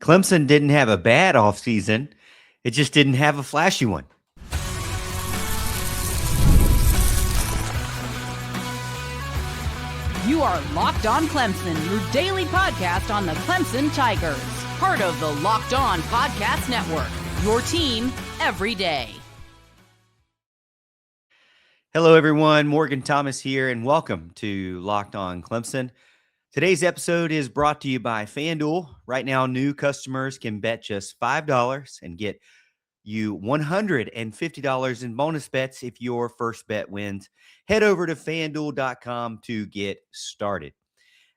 Clemson didn't have a bad offseason. It just didn't have a flashy one. You are Locked On Clemson, your daily podcast on the Clemson Tigers. Part of the Locked On Podcast Network, your team every day. Hello, everyone. Morgan Thomas here, and welcome to Locked On Clemson. Today's episode is brought to you by FanDuel. Right now, new customers can bet just $5 and get you $150 in bonus bets if your first bet wins. Head over to FanDuel.com to get started.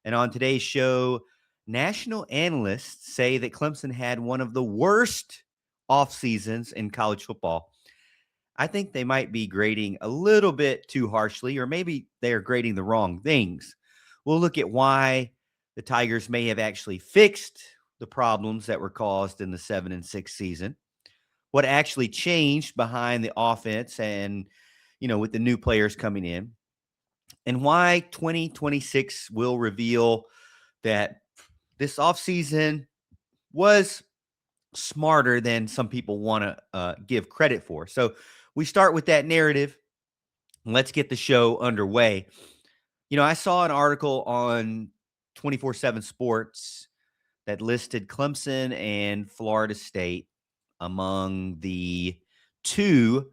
And on today's show, national analysts say that Clemson had one of the worst off seasons in college football. I think they might be grading a little bit too harshly, or maybe they are grading the wrong things. We'll look at why the Tigers may have actually fixed the problems that were caused in the 7-6 season, what actually changed behind the offense and, with the new players coming in, and why 2026 will reveal that this offseason was smarter than some people want to give credit for. So we start with that narrative. Let's get the show underway. I saw an article on 24/7 Sports that listed Clemson and Florida State among the two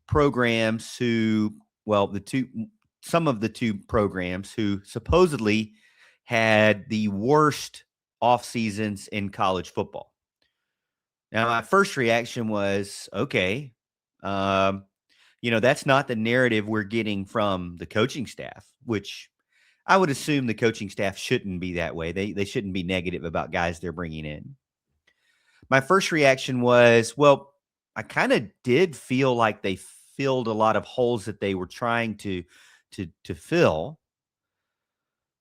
programs some of the two programs who supposedly had the worst off seasons in college football. Now, my first reaction was, okay, that's not the narrative we're getting from the coaching staff, which I would assume the coaching staff shouldn't be that way. They shouldn't be negative about guys they're bringing in. My first reaction was, well, I kind of did feel like they filled a lot of holes that they were trying to fill.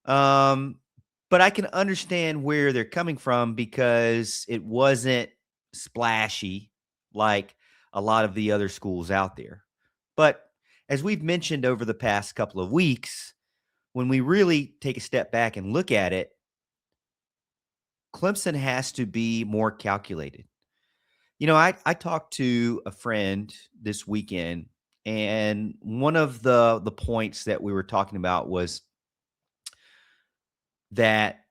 But I can understand where they're coming from because it wasn't splashy like a lot of the other schools out there. But as we've mentioned over the past couple of weeks, when we really take a step back and look at it, Clemson has to be more calculated. I talked to a friend this weekend, and one of the points that we were talking about was that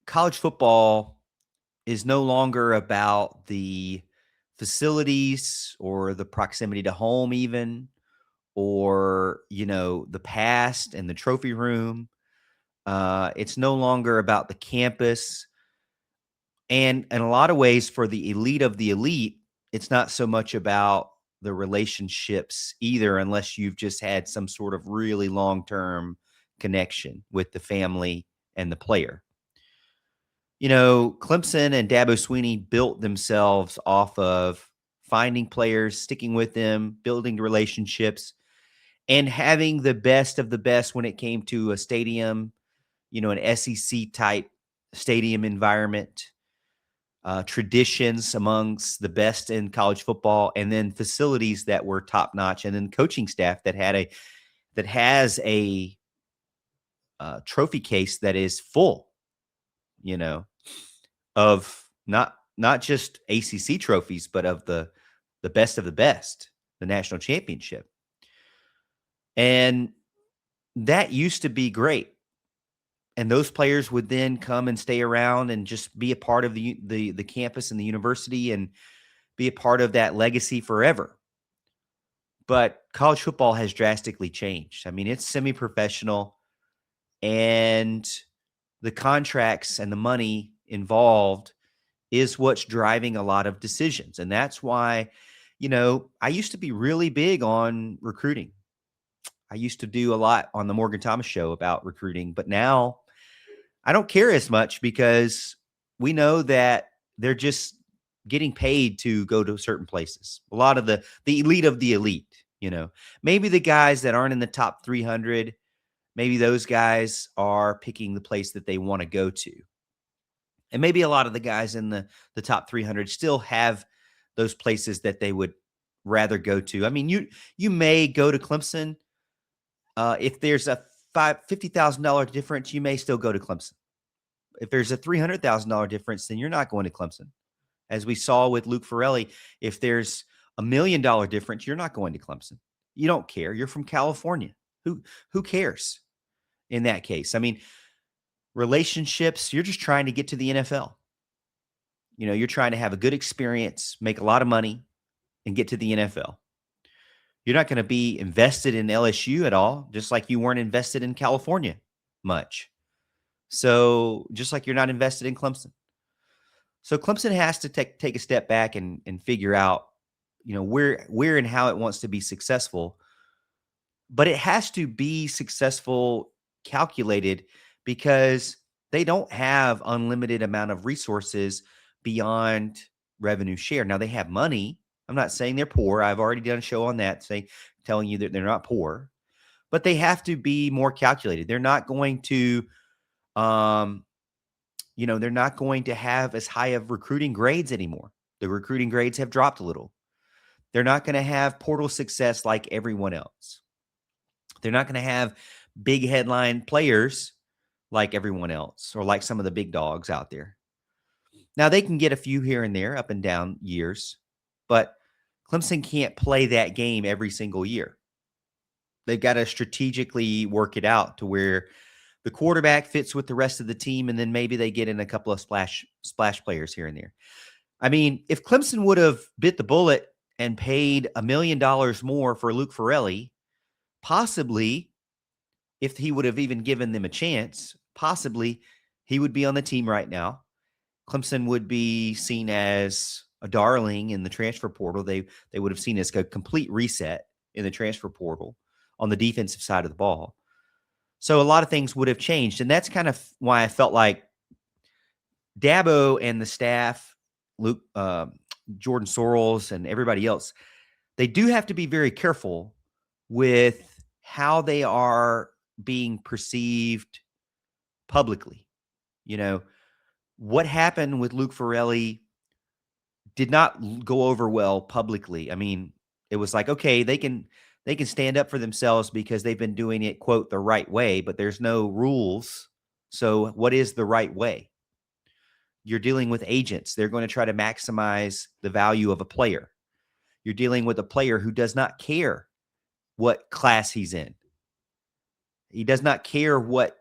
college football is no longer about the facilities or the proximity to home even, or, the past and the trophy room. It's no longer about the campus. And in a lot of ways, for the elite of the elite, it's not so much about the relationships either, unless you've just had some sort of really long-term connection with the family and the player. Clemson and Dabo Swinney built themselves off of finding players, sticking with them, building relationships, and having the best of the best when it came to a stadium, an SEC type stadium environment, traditions amongst the best in college football, and then facilities that were top notch, and then coaching staff that has a trophy case that is full, of not just ACC trophies, but of the best of the best, the national championship. And that used to be great. And those players would then come and stay around and just be a part of the campus and the university and be a part of that legacy forever. But college football has drastically changed. I mean, it's semi-professional, and the contracts and the money involved is what's driving a lot of decisions. And that's why, I used to be really big on recruiting. I used to do a lot on the Morgan Thomas show about recruiting, but now I don't care as much because we know that they're just getting paid to go to certain places. A lot of the elite of the elite, maybe the guys that aren't in the top 300, maybe those guys are picking the place that they want to go to. And maybe a lot of the guys in the top 300 still have those places that they would rather go to. I mean, you may go to Clemson. If there's a $50,000 difference, you may still go to Clemson. If there's a $300,000 difference, then you're not going to Clemson. As we saw with Luke Forelli, if there's $1 million difference, you're not going to Clemson. You don't care. You're from California. Who cares in that case? I mean, relationships, you're just trying to get to the NFL. You're trying to have a good experience, make a lot of money, and get to the NFL. You're not going to be invested in LSU at all, just like you weren't invested in California much. So just like you're not invested in Clemson. So Clemson has to take a step back and figure out, where and how it wants to be successful. But it has to be successful, calculated, because they don't have unlimited amount of resources beyond revenue share. Now they have money. I'm not saying they're poor. I've already done a show on that, telling you that they're not poor, but they have to be more calculated. They're not going to, they're not going to have as high of recruiting grades anymore. The recruiting grades have dropped a little. They're not going to have portal success like everyone else. They're not going to have big headline players like everyone else or like some of the big dogs out there. Now, they can get a few here and there, up and down years, but Clemson can't play that game every single year. They've got to strategically work it out to where the quarterback fits with the rest of the team, and then maybe they get in a couple of splash players here and there. I mean, if Clemson would have bit the bullet and paid $1 million more for Luke Forelli, possibly, if he would have even given them a chance, possibly he would be on the team right now. Clemson would be seen as a darling in the transfer portal. They would have seen as a complete reset in the transfer portal on the defensive side of the ball. So a lot of things would have changed. And that's kind of why I felt like Dabo and the staff, Jordan Sorrells and everybody else, they do have to be very careful with how they are being perceived publicly. What happened with Luke Forelli did not go over well publicly. I mean, it was like, okay, they can stand up for themselves because they've been doing it, quote, the right way, but there's no rules. So what is the right way? You're dealing with agents. They're going to try to maximize the value of a player. You're dealing with a player who does not care what class he's in. He does not care what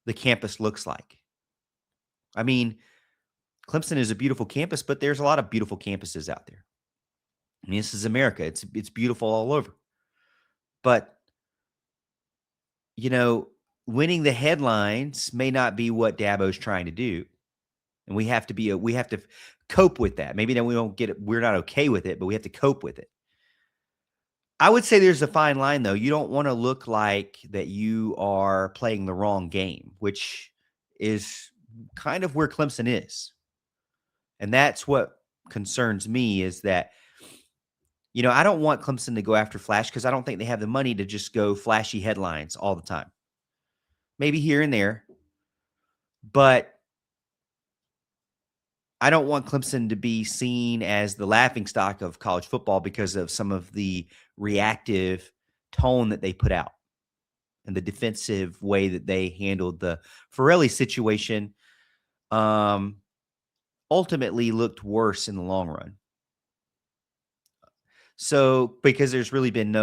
the campus looks like. I mean, Clemson is a beautiful campus, but there's a lot of beautiful campuses out there. I mean, this is America. It's beautiful all over. But, winning the headlines may not be what Dabo's trying to do. And we have to cope with that. Maybe then we don't get it. We're not okay with it, but we have to cope with it. I would say there's a fine line, though. You don't want to look like that you are playing the wrong game, which is kind of where Clemson is. And that's what concerns me, is that, I don't want Clemson to go after flash because I don't think they have the money to just go flashy headlines all the time. Maybe here and there. But I don't want Clemson to be seen as the laughingstock of college football because of some of the reactive tone that they put out and the defensive way that they handled the Forelli situation. Ultimately looked worse in the long run. So, because there's really been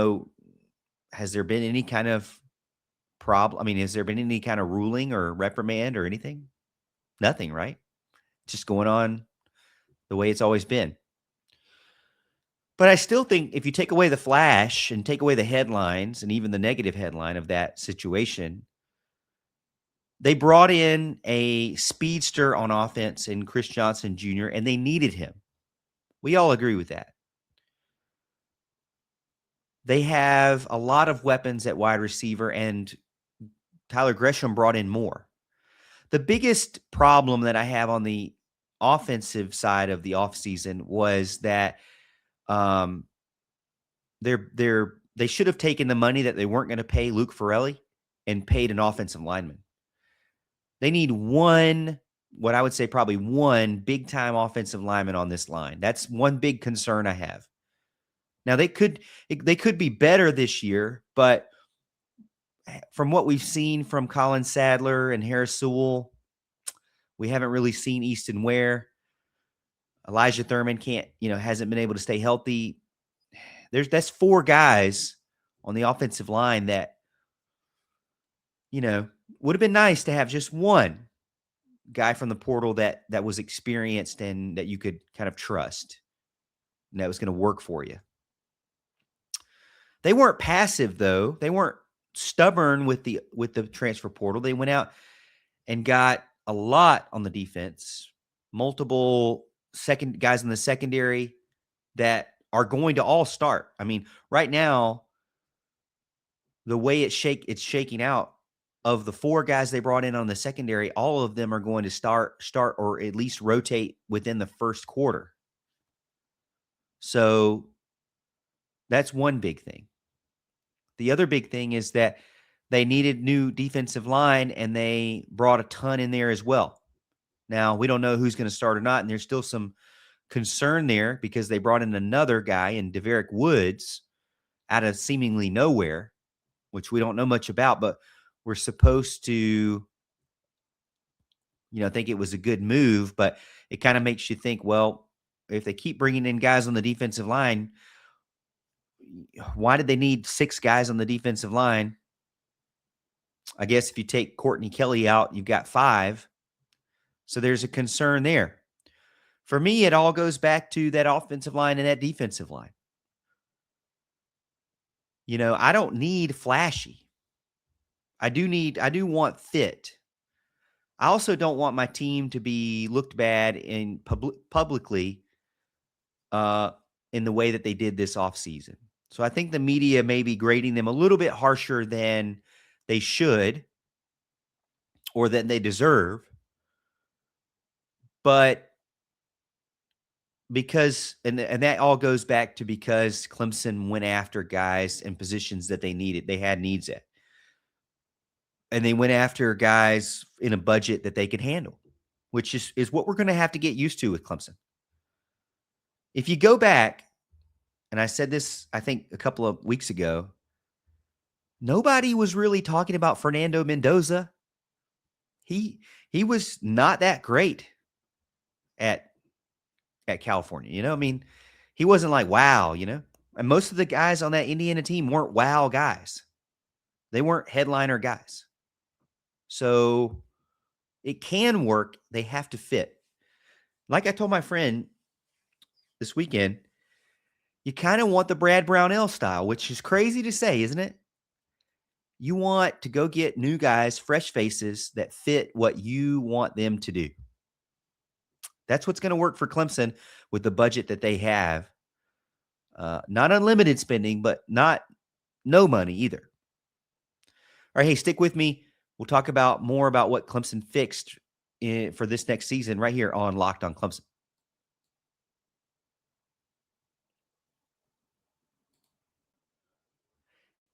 has there been any kind of problem? I mean, has there been any kind of ruling or reprimand or anything? Nothing, right? Just going on the way it's always been. But I still think if you take away the flash and take away the headlines and even the negative headline of that situation, they brought in a speedster on offense in Chris Johnson Jr., and they needed him. We all agree with that. They have a lot of weapons at wide receiver, and Tyler Gresham brought in more. The biggest problem that I have on the offensive side of the offseason was that they should have taken the money that they weren't going to pay Luke Forelli and paid an offensive lineman. They need what I would say probably one big-time offensive lineman on this line. That's one big concern I have. Now, they could be better this year, but from what we've seen from Colin Sadler and Harris Sewell, We haven't really seen Easton Ware. Elijah Thurman hasn't been able to stay healthy. That's 4 guys on the offensive line that, would have been nice to have just one guy from the portal that was experienced and that you could kind of trust and that was going to work for you. They weren't passive though. They weren't stubborn with the transfer portal. They went out and got a lot on the defense, multiple guys in the secondary that are going to all start. I mean, right now, the way it's shaking out, of the 4 guys they brought in on the secondary, all of them are going to start or at least rotate within the first quarter. So that's one big thing. The other big thing is that they needed new defensive line, and they brought a ton in there as well. Now, we don't know who's going to start or not, and there's still some concern there because they brought in another guy in Deverick Woods out of seemingly nowhere, which we don't know much about, but we're supposed to, think it was a good move, but it kind of makes you think, well, if they keep bringing in guys on the defensive line, why did they need 6 guys on the defensive line? I guess if you take Courtney Kelly out, you've got 5. So there's a concern there. For me, it all goes back to that offensive line and that defensive line. I don't need flashy. I do want fit. I also don't want my team to be looked bad in publicly in the way that they did this offseason. So I think the media may be grading them a little bit harsher than they should or than they deserve. But because, and that all goes back to because Clemson went after guys in positions that they needed. They had needs at. And they went after guys in a budget that they could handle, which is what we're going to have to get used to with Clemson. If you go back, and I said this, I think, a couple of weeks ago, nobody was really talking about Fernando Mendoza. He was not that great at California. I mean, he wasn't like, wow, and most of the guys on that Indiana team weren't wow guys. They weren't headliner guys. So it can work. They have to fit. Like I told my friend this weekend, you kind of want the Brad Brownell style, which is crazy to say, isn't it? You want to go get new guys, fresh faces that fit what you want them to do. That's what's going to work for Clemson with the budget that they have. Not unlimited spending, but not no money either. All right, hey, stick with me. We'll talk more about what Clemson fixed for this next season right here on Locked on Clemson.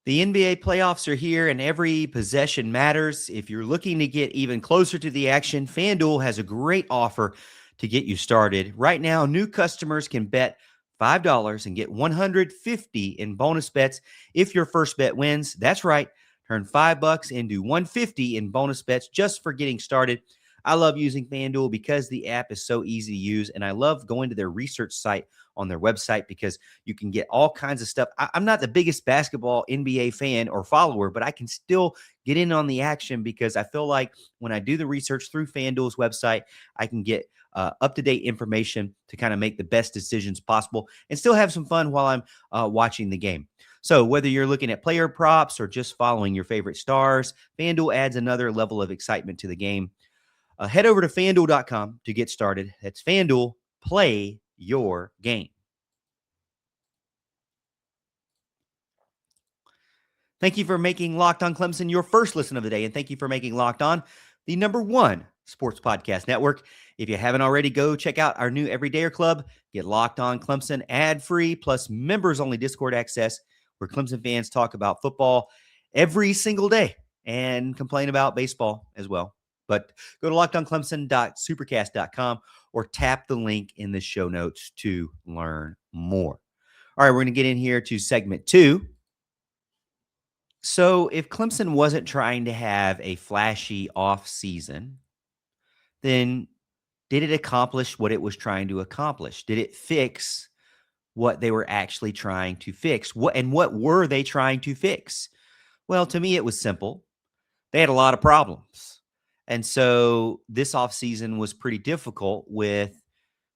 The NBA playoffs are here and every possession matters. If you're looking to get even closer to the action, FanDuel has a great offer to get you started. Right now, new customers can bet $5 and get $150 in bonus bets if your first bet wins. That's right. Turn $5 into $150 in bonus bets just for getting started. I love using FanDuel because the app is so easy to use, and I love going to their research site on their website because you can get all kinds of stuff. I'm not the biggest basketball NBA fan or follower, but I can still get in on the action because I feel like when I do the research through FanDuel's website, I can get up-to-date information to kind of make the best decisions possible and still have some fun while I'm watching the game. So whether you're looking at player props or just following your favorite stars, FanDuel adds another level of excitement to the game. Head over to FanDuel.com to get started. That's FanDuel. Play your game. Thank you for making Locked on Clemson your first listen of the day, and thank you for making Locked on the #1 sports podcast network. If you haven't already, go check out our new Everydayer Club. Get Locked on Clemson ad-free, plus members-only Discord access, where Clemson fans talk about football every single day and complain about baseball as well. But go to lockedonclemson.supercast.com or tap the link in the show notes to learn more. All right, we're going to get in here to segment 2. So if Clemson wasn't trying to have a flashy off season, then did it accomplish what it was trying to accomplish? Did it fix what they were actually trying to fix? What were they trying to fix? Well, to me, it was simple. They had a lot of problems. And so this offseason was pretty difficult with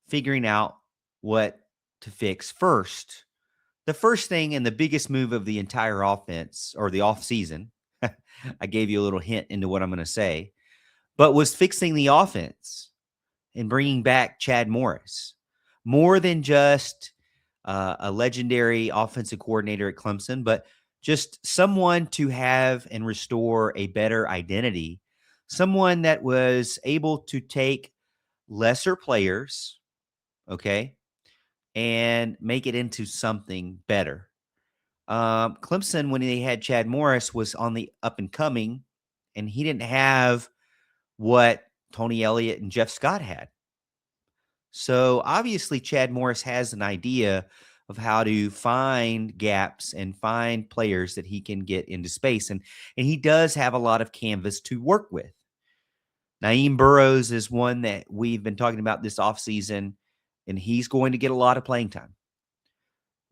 figuring out what to fix first. The first thing and the biggest move of the entire offense or the offseason, I gave you a little hint into what I'm going to say, but was fixing the offense and bringing back Chad Morris. More than just a legendary offensive coordinator at Clemson, but just someone to have and restore a better identity, someone that was able to take lesser players, okay, and make it into something better. Clemson, when they had Chad Morris, was on the up and coming, and he didn't have what Tony Elliott and Jeff Scott had. So obviously, Chad Morris has an idea of how to find gaps and find players that he can get into space. And he does have a lot of canvas to work with. Naeem Burrows is one that we've been talking about this offseason, and he's going to get a lot of playing time.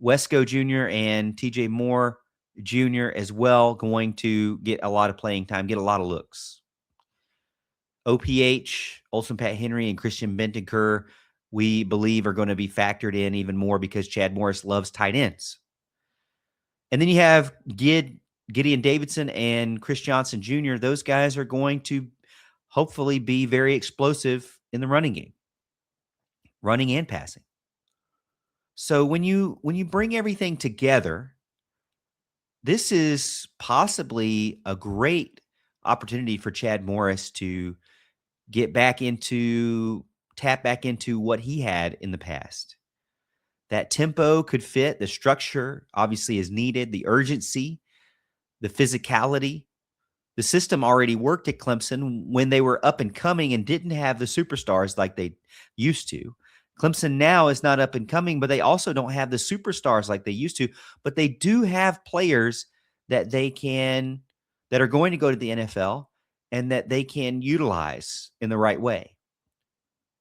Wesco Jr. and TJ Moore Jr. as well going to get a lot of playing time, get a lot of looks. OPH, Olson Pat Henry, and Christian Bentancur, we believe are going to be factored in even more because Chad Morris loves tight ends. And then you have Gideon Davidson and Chris Johnson Jr. Those guys are going to hopefully be very explosive in the running game, running and passing. So when you bring everything together, this is possibly a great opportunity for Chad Morris to tap back into what he had in the past. That tempo could fit, the structure obviously is needed, the urgency, the physicality. The system already worked at Clemson when they were up and coming and didn't have the superstars like they used to. Clemson now is not up and coming, but they also don't have the superstars like they used to, but they do have players that that are going to go to the NFL and that they can utilize in the right way.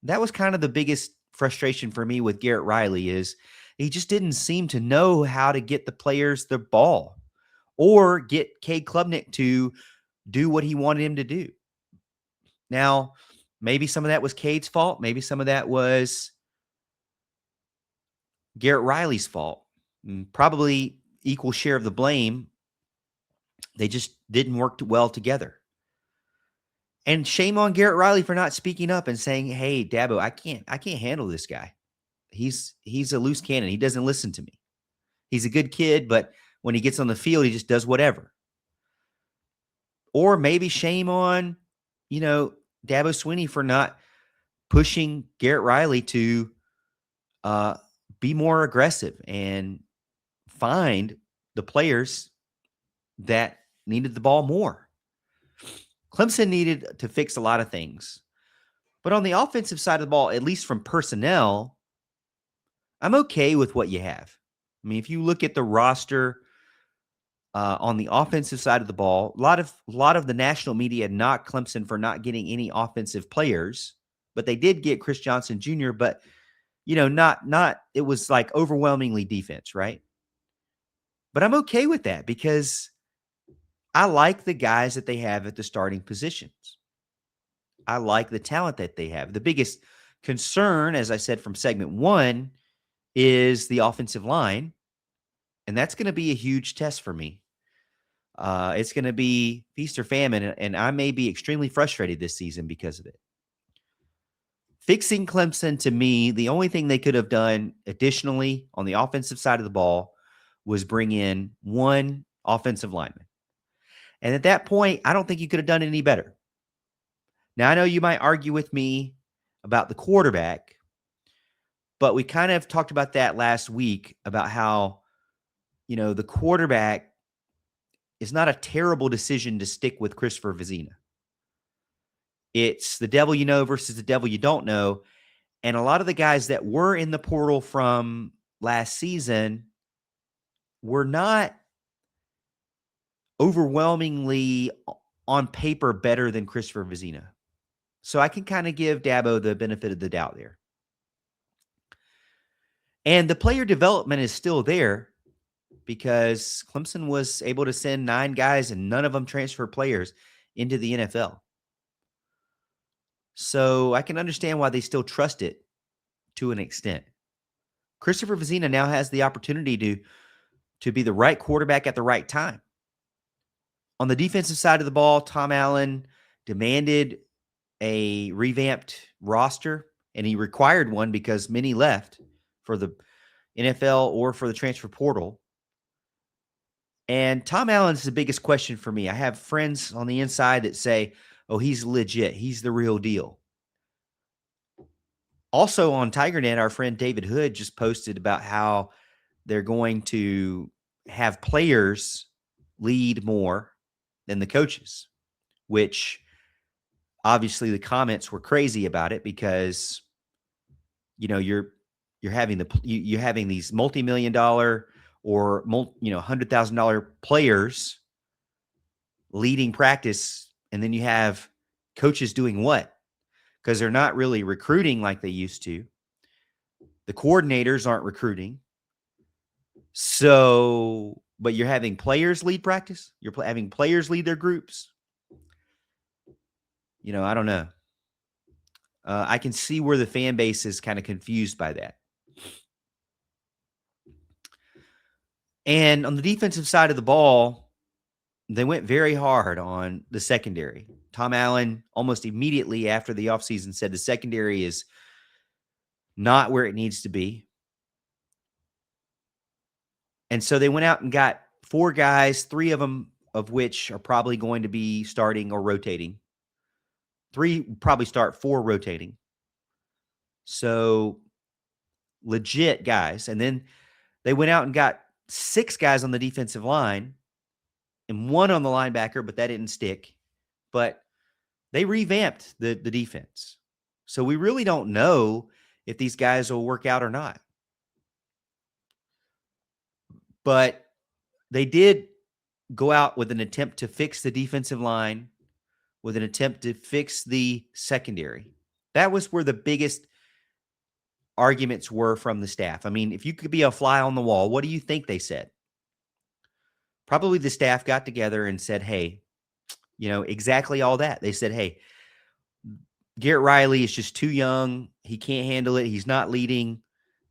That was kind of the biggest frustration for me with Garrett Riley is he just didn't seem to know how to get the players the ball or get Cade Klubnik to do what he wanted him to do. Now, maybe some of that was Cade's fault. Maybe some of that was Garrett Riley's fault. Probably equal share of the blame. They just didn't work well together. And shame on Garrett Riley for not speaking up and saying, "Hey, Dabo, I can't handle this guy. He's a loose cannon. He doesn't listen to me. He's a good kid, but when he gets on the field, he just does whatever." Or maybe shame on, Dabo Swinney for not pushing Garrett Riley to be more aggressive and find the players that needed the ball more. Clemson needed to fix a lot of things. But on the offensive side of the ball, at least from personnel, I'm okay with what you have. I mean, if you look at the roster on the offensive side of the ball, a lot of the national media knocked Clemson for not getting any offensive players, but they did get Chris Johnson Jr., but not it was like overwhelmingly defense, right? But I'm okay with that because I like the guys that they have at the starting positions. I like the talent that they have. The biggest concern, as I said from segment 1, is the offensive line, and that's going to be a huge test for me. It's going to be feast or famine, and I may be extremely frustrated this season because of it. Fixing Clemson, to me, the only thing they could have done additionally on the offensive side of the ball was bring in one offensive lineman. And at that point, I don't think you could have done any better. Now, I know you might argue with me about the quarterback, but we kind of talked about that last week about how, the quarterback is not a terrible decision to stick with Christopher Vezina. It's the devil you know versus the devil you don't know. And a lot of the guys that were in the portal from last season were not overwhelmingly on paper better than Christopher Vezina. So I can kind of give Dabo the benefit of the doubt there. And the player development is still there because Clemson was able to send 9 guys and none of them transfer players into the NFL. So I can understand why they still trust it to an extent. Christopher Vezina now has the opportunity to be the right quarterback at the right time. On the defensive side of the ball, Tom Allen demanded a revamped roster, and he required one because many left for the NFL or for the transfer portal. And Tom Allen's the biggest question for me. I have friends on the inside that say, oh, he's legit. He's the real deal. Also on TigerNet, our friend David Hood just posted about how they're going to have players lead more than the coaches, which obviously the comments were crazy about it because, you're having these multi-million-dollar or $100,000 players leading practice, and then you have coaches doing what? Because they're not really recruiting like they used to. The coordinators aren't recruiting. So, but you're having players lead practice. You're having players lead their groups. I don't know. I can see where the fan base is kind of confused by that. And on the defensive side of the ball, they went very hard on the secondary. Tom Allen almost immediately after the offseason said the secondary is not where it needs to be. And so they went out and got 4 guys, 3 of them of which are probably going to be starting or rotating. 3 probably start, 4 rotating. So legit guys. And then they went out and got 6 guys on the defensive line and 1 on the linebacker, but that didn't stick. But they revamped the defense. So we really don't know if these guys will work out or not. But they did go out with an attempt to fix the defensive line, with an attempt to fix the secondary. That was where the biggest arguments were from the staff. I mean, if you could be a fly on the wall, what do you think they said? Probably the staff got together and said, hey, exactly all that. They said, hey, Garrett Riley is just too young. He can't handle it. He's not leading,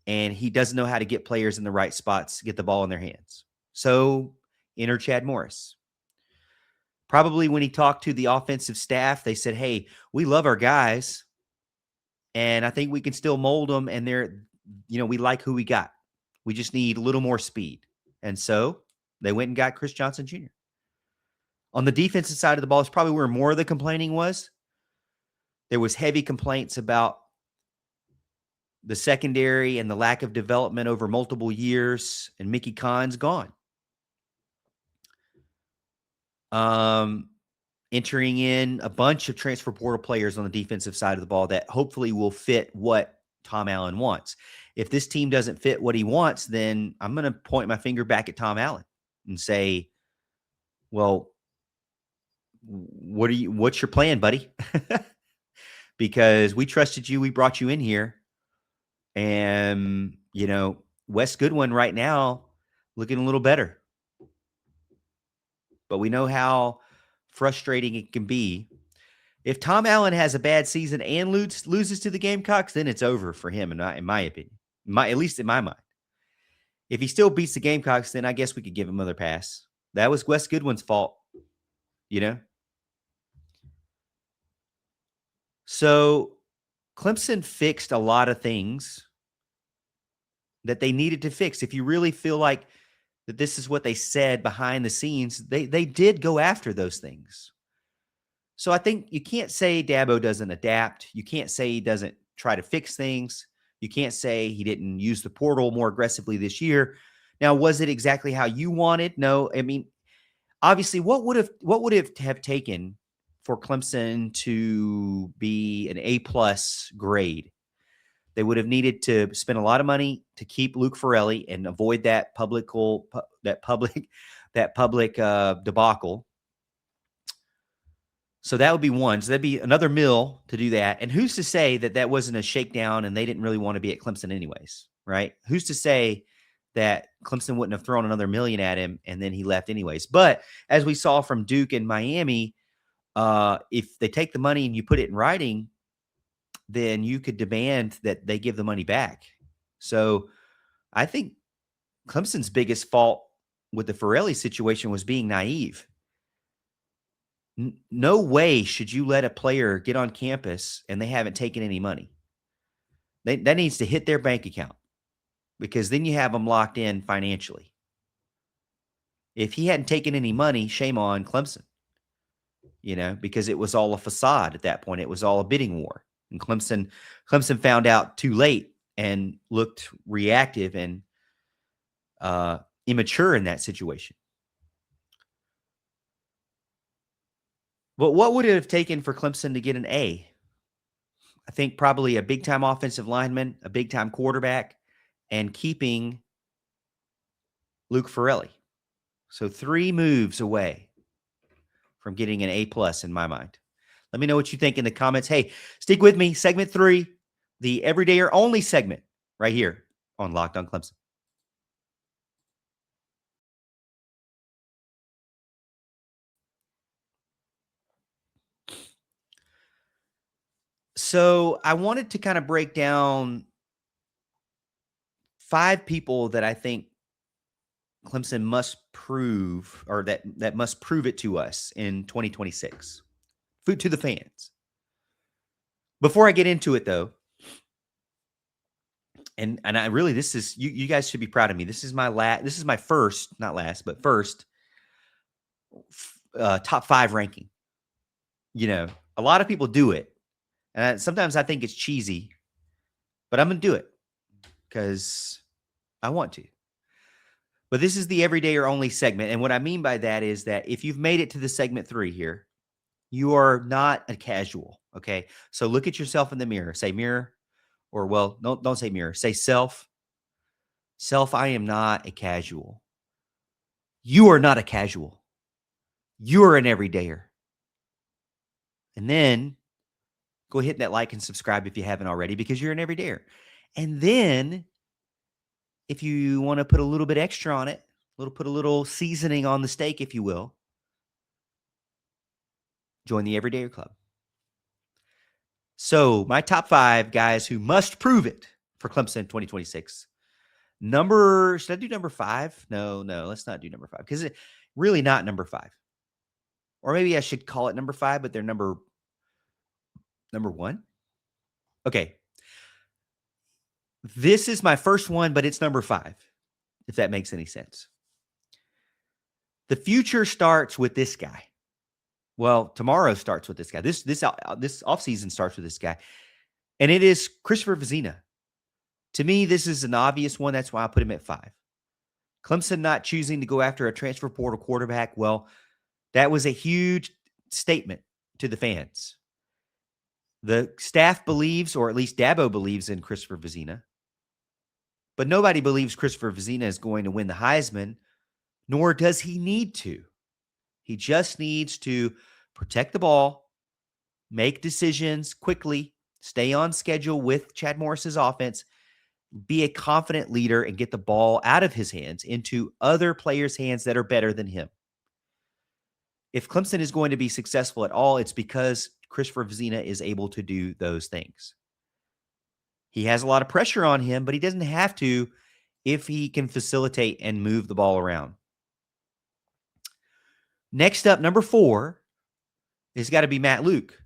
and he doesn't know how to get players in the right spots, get the ball in their hands. So enter Chad Morris. Probably when he talked to the offensive staff, they said, hey, we love our guys, and I think we can still mold them, and we like who we got. We just need a little more speed. And so they went and got Chris Johnson Jr. On the defensive side of the ball is probably where more of the complaining was. There was heavy complaints about the secondary and the lack of development over multiple years, and Mickey Kahn's gone. Entering in a bunch of transfer portal players on the defensive side of the ball that hopefully will fit what Tom Allen wants. If this team doesn't fit what he wants, then I'm going to point my finger back at Tom Allen and say, well, what's your plan, buddy? Because we trusted you. We brought you in here. And, Wes Goodwin right now looking a little better. But we know how frustrating it can be. If Tom Allen has a bad season and loses to the Gamecocks, then it's over for him, in my opinion. At least in my mind. If he still beats the Gamecocks, then I guess we could give him another pass. That was Wes Goodwin's fault, So Clemson fixed a lot of things that they needed to fix. If you really feel like that this is what they said behind the scenes, they did go after those things. So I think you can't say Dabo doesn't adapt. You can't say he doesn't try to fix things. You can't say he didn't use the portal more aggressively this year. Now, was it exactly how you wanted? No. I mean, obviously, what would it have taken for Clemson to be an A+ grade? They would have needed to spend a lot of money to keep Luke Forelli and avoid that public debacle. So that would be one. So that'd be another mill to do that. And who's to say that that wasn't a shakedown and they didn't really want to be at Clemson anyways, right? Who's to say that Clemson wouldn't have thrown another million at him and then he left anyways? But as we saw from Duke and Miami, if they take the money and you put it in writing, then you could demand that they give the money back. So I think Clemson's biggest fault with the Forelli situation was being naive. No way should you let a player get on campus and they haven't taken any money. That needs to hit their bank account because then you have them locked in financially. If he hadn't taken any money, shame on Clemson, because it was all a facade at that point. It was all a bidding war. And Clemson found out too late and looked reactive and immature in that situation. But what would it have taken for Clemson to get an A? I think probably a big-time offensive lineman, a big-time quarterback, and keeping Luke Forelli. So 3 moves away from getting an A+ in my mind. Let me know what you think in the comments. Hey, stick with me. Segment 3, the Everydayer Only segment right here on Locked on Clemson. So I wanted to kind of break down 5 people that I think Clemson must prove, or that must prove it to us in 2026. Food to the fans. Before I get into it, though, and I really, this is you guys should be proud of me. This is my first, not last, but first top 5 ranking. A lot of people do it, and sometimes I think it's cheesy, but I'm gonna do it because I want to. But this is the Everydayer Only segment. And what I mean by that is that if you've made it to the segment 3 here, you are not a casual, okay? So look at yourself in the mirror. Say mirror, or don't say mirror. Say self. Self, I am not a casual. You are not a casual. You are an everydayer. And then go hit that like and subscribe if you haven't already because you're an everydayer. And then if you want to put a little bit extra on it, put a little seasoning on the steak, if you will, join the Everydayer Club. So my top 5 guys who must prove it for Clemson 2026. Should I do number 5? No, let's not do number 5 because it's really not number 5. Or maybe I should call it number 5, but they're number 1. Okay. This is my first one, but it's number 5, if that makes any sense. The future starts with this guy. Well, tomorrow starts with this guy. This offseason starts with this guy. And it is Christopher Vezina. To me, this is an obvious one. That's why I put him at 5. Clemson not choosing to go after a transfer portal quarterback. Well, that was a huge statement to the fans. The staff believes, or at least Dabo believes in Christopher Vezina. But nobody believes Christopher Vezina is going to win the Heisman, nor does he need to. He just needs to protect the ball, make decisions quickly, stay on schedule with Chad Morris's offense, be a confident leader, and get the ball out of his hands into other players' hands that are better than him. If Clemson is going to be successful at all, it's because Christopher Vezina is able to do those things. He has a lot of pressure on him, but he doesn't have to if he can facilitate and move the ball around. Next up, number 4, has got to be Matt Luke.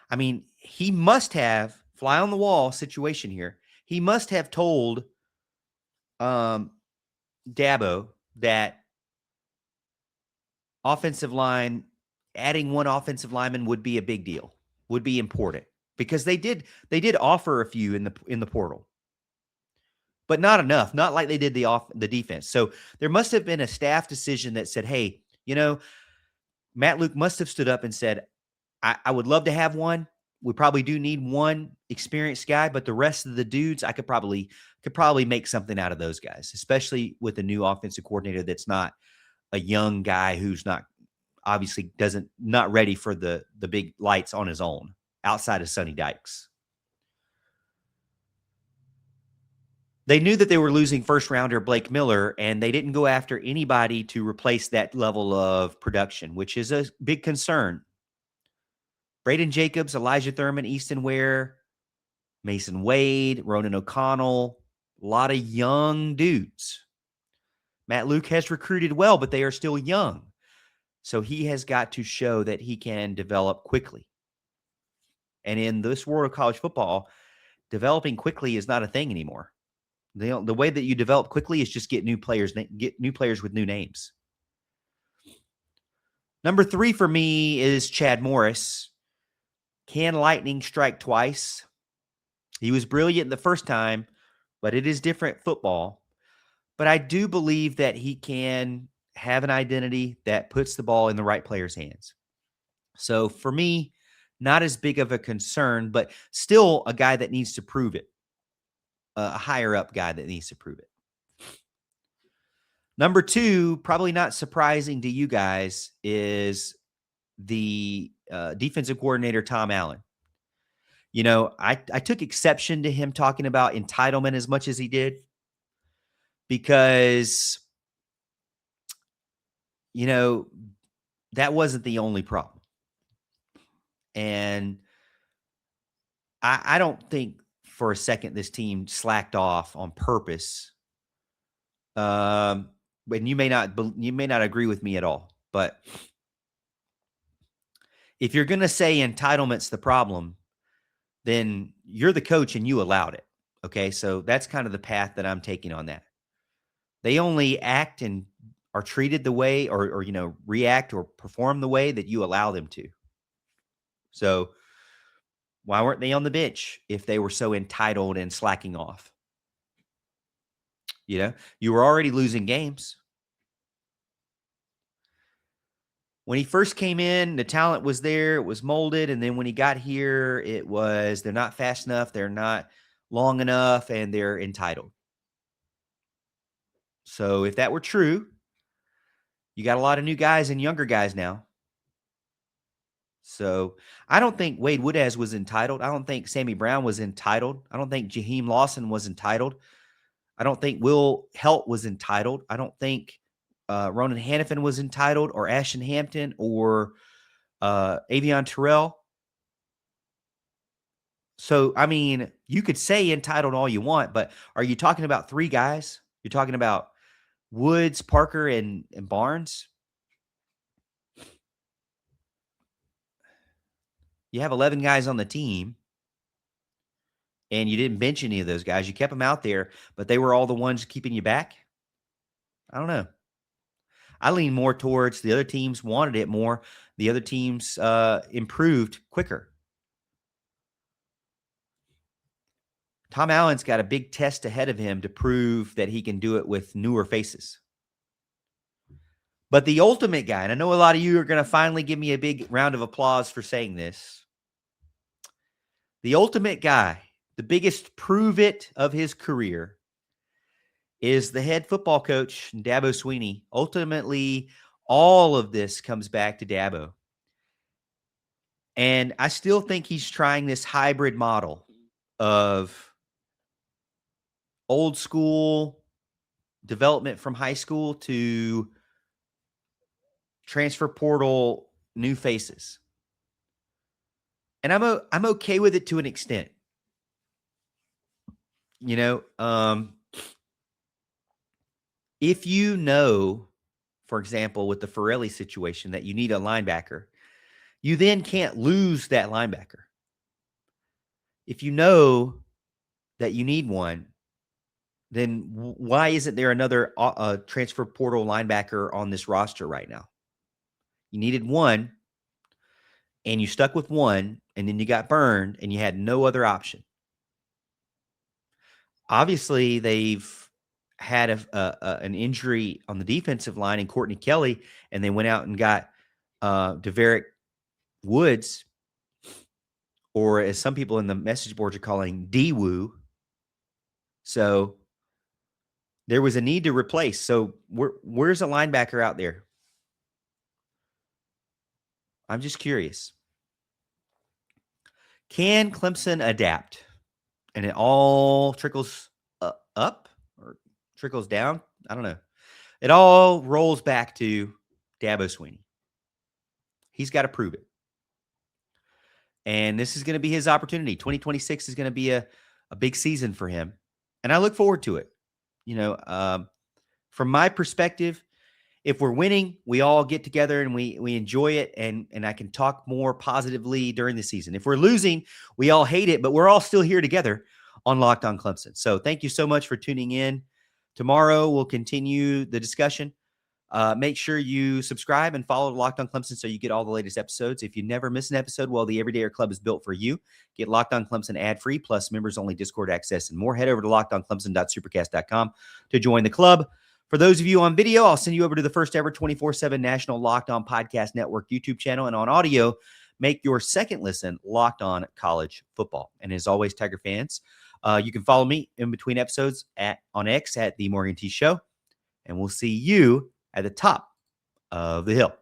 I mean, he must have, fly on the wall situation here, he must have told Dabo that adding one offensive lineman would be a big deal, would be important. Because they did offer a few in the portal, but not enough. Not like they did the defense. So there must have been a staff decision that said, "Hey, Matt Luke must have stood up and said, I would love to have one. We probably do need one experienced guy, but the rest of the dudes, I could probably make something out of those guys, especially with a new offensive coordinator that's not a young guy who's not obviously not ready for the big lights on his own outside of Sonny Dykes. They knew that they were losing first rounder Blake Miller, and they didn't go after anybody to replace that level of production, which is a big concern. Braden Jacobs, Elijah Thurman, Easton Ware, Mason Wade, Ronan O'Connell, a lot of young dudes. Matt Luke has recruited well, but they are still young. So he has got to show that he can develop quickly. And in this world of college football, developing quickly is not a thing anymore. The way that you develop quickly is just get new players with new names. Number 3 for me is Chad Morris. Can lightning strike twice? He was brilliant the first time, but it is different football. But I do believe that he can have an identity that puts the ball in the right player's hands. So for me, not as big of a concern, but still a guy that needs to prove it. A higher up guy that needs to prove it. Number 2, probably not surprising to you guys, is the defensive coordinator, Tom Allen. You know, I took exception to him talking about entitlement as much as he did because, you know, that wasn't the only problem. And I don't think for a second this team slacked off on purpose. And you may not agree with me at all, but if you're going to say entitlement's the problem, then you're the coach and you allowed it. Okay, so that's kind of the path that I'm taking on that. They only act and are treated the way or react or perform the way that you allow them to. So why weren't they on the bench if they were so entitled and slacking off? You know, you were already losing games. When he first came in, the talent was there, it was molded. And then when he got here, it was they're not fast enough, they're not long enough, and they're entitled. So if that were true, you got a lot of new guys and younger guys now. So I don't think Wade Woodaz was entitled. I don't think Sammy Brown was entitled. I don't think Jaheim Lawson was entitled. I don't think Will Helt was entitled. I don't think Ronan Hannafin was entitled, or Ashton Hampton, or Avion Terrell. So, I mean, you could say entitled all you want, but are you talking about 3 guys? You're talking about Woods, Parker, and Barnes? You have 11 guys on the team, and you didn't bench any of those guys. You kept them out there, but they were all the ones keeping you back? I don't know. I lean more towards the other teams wanted it more. The other teams improved quicker. Tom Allen's got a big test ahead of him to prove that he can do it with newer faces. But the ultimate guy, and I know a lot of you are going to finally give me a big round of applause for saying this. The ultimate guy, the biggest prove it of his career, is the head football coach, Dabo Swinney. Ultimately, all of this comes back to Dabo. And I still think he's trying this hybrid model of old school development from high school to transfer portal new faces. And I'm okay with it to an extent. You know, if you know, for example, with the Forelli situation, that you need a linebacker, you then can't lose that linebacker. If you know that you need one, then why isn't there another transfer portal linebacker on this roster right now? You needed one, and you stuck with one, and then you got burned, and you had no other option. Obviously, they've had an injury on the defensive line in Courtney Kelly, and they went out and got Deverick Woods, or as some people in the message boards are calling, D-Woo. So there was a need to replace. So where's a linebacker out there? I'm just curious. Can Clemson adapt? And it all trickles up or trickles down? I don't know. It all rolls back to Dabo Swinney. He's got to prove it. And this is going to be his opportunity. 2026 is going to be a big season for him. And I look forward to it. From my perspective, if we're winning, we all get together and we enjoy it, and I can talk more positively during the season. If we're losing, we all hate it, but we're all still here together on Locked On Clemson. So thank you so much for tuning in. Tomorrow we'll continue the discussion. Make sure you subscribe and follow Locked On Clemson so you get all the latest episodes. If you never miss an episode, well, the Everydayer Club is built for you. Get Locked On Clemson ad-free, plus members-only Discord access and more. Head over to lockedonclemson.supercast.com to join the club. For those of you on video, I'll send you over to the first ever 24/7 National Locked On Podcast Network YouTube channel. And on audio, make your second listen Locked On College Football. And as always, Tiger fans, you can follow me in between episodes on X at The Morgan T Show. And we'll see you at the top of the hill.